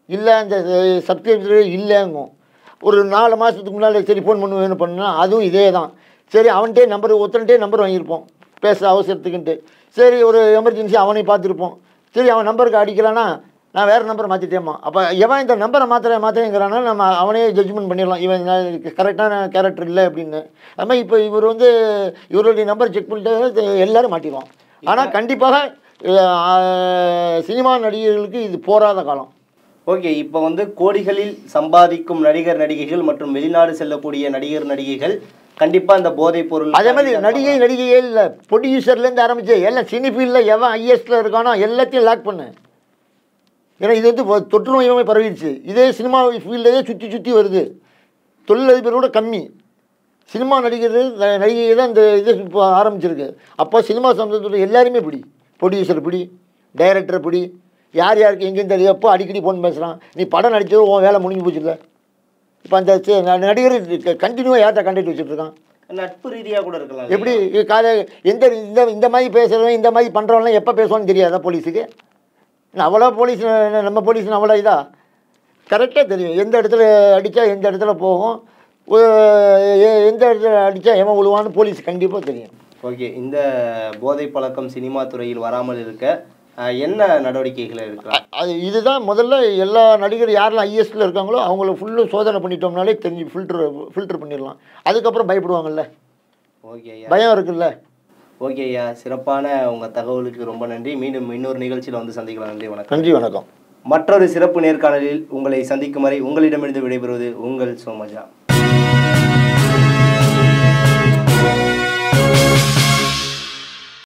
[SPEAKER 1] இல்லை அந்த சப்ஸ்கிரைபர் இல்லைங்கும். ஒரு 4 மாதத்துக்கு முன்னால் சரி ஃபோன் பண்ணுவேன்னு பண்ணால் அதுவும் இதே தான். சரி அவன்கிட்டே ஒருத்தன்ட்டே நம்பர் வாங்கியிருப்போம் பேச அவசரத்துக்குன்ட்டு. சரி ஒரு எமர்ஜென்சி அவனையும் பார்த்துருப்போம். சரி அவன் நம்பருக்கு அடிக்கலான்னா நான் வேறு நம்பரை மாற்றிட்டேம்மா. அப்போ எவன் இந்த நம்பரை மாற்றுறேங்கிறானா நம்ம அவனே ஜட்ஜ்மெண்ட் பண்ணிடலாம், இவன் கரெக்டான கேரக்டர் இல்லை அப்படின்னு. அது மாதிரி இப்போ இவருடைய நம்பர் செக் பண்ணிட்டு எல்லோரும் மாட்டிடுவான். ஆனால் கண்டிப்பாக சினிமா நடிகர்களுக்கு இது போராத காலம்.
[SPEAKER 2] ஓகே, இப்போ கோடிகளில் சம்பாதிக்கும் நடிகைகள் மற்றும் வெளிநாடு செல்லக்கூடிய நடிகைகள் கண்டிப்பாக இந்த போதைப் பொருள்,
[SPEAKER 1] அதே மாதிரி நடிகையே இல்லை, ப்ரொடியூசர்லேருந்து ஆரம்பிச்சு எல்லாம் சினி ஃபீல்டில் எவன் ஐஎஸ்டில் இருக்கானோ எல்லாத்தையும் லாக் பண்ணு. ஏன்னா இது தொற்று நோயமே பரவிடுச்சு. இதே சினிமா ஃபீல்டே சுற்றி வருது. தொழிலதிபரோட கம்மி சினிமா நடிகை தான் இந்த இது இப்போ ஆரம்பிச்சிருக்கு. அப்போ சினிமா சம்பந்தத்தில் எல்லாருமே பிடி, ப்ரொடியூசர் பிடி, டைரக்டர் பிடி, யாருக்கு எங்கேயும் தெரியும். எப்போ அடிக்கடி ஃபோன் பேசுகிறான், நீ படம் நடித்தது உன் வேலை முடிஞ்சு போச்சு இல்லை. இப்போ அந்த நடிகர் கண்டினியூவாக யார்கிட்ட கண்டக்ட் வச்சுட்ருக்கான்,
[SPEAKER 2] நட்பு ரீதியாக கூட இருக்கலாம்.
[SPEAKER 1] எப்படி இந்த மாதிரி பேசுகிறவன் இந்த மாதிரி பண்ணுறவன்லாம் எப்போ பேசுவான்னு தெரியாதா போலீஸுக்கு? அவ்வளோ போலீஸ் நம்ம போலீஸ் அவ்வளோ இதாக கரெக்டாக தெரியும். எந்த இடத்துல அடித்தா எந்த இடத்துல போகும், எந்த இடத்துல அடித்தா எவன் விழுவான்னு போலீஸ் கண்டிப்பாக தெரியும்.
[SPEAKER 2] ஓகே, இந்த போதை பழக்கம் சினிமா துறையில் வராமல் இருக்க என்ன நடவடிக்கைகள் இருக்கு?
[SPEAKER 1] இதுதான் முதல்ல எல்லா நடிகர் யாரெல்லாம் ஐஎஸ்டில் இருக்காங்களோ அவங்கள ஃபுல்லும் சோதனை பண்ணிட்டோம்னாலே தெரிஞ்சு ஃபில்டர் பண்ணிடலாம். அதுக்கப்புறம் பயப்படுவாங்கல்ல,
[SPEAKER 2] ஓகே
[SPEAKER 1] பயம் இருக்குல்ல.
[SPEAKER 2] ஓகே ஐயா, சிறப்பான உங்கள் தகவலுக்கு ரொம்ப நன்றி. மீண்டும் இன்னொரு நிகழ்ச்சியில் சந்திக்கலாம். நன்றி, வணக்கம்.
[SPEAKER 1] நன்றி, வணக்கம்.
[SPEAKER 2] மற்றொரு சிறப்பு நேர்காணலில் உங்களை சந்திக்கும் வரை உங்களிடமிருந்து விடைபெறுவது உங்கள் சோமஜா.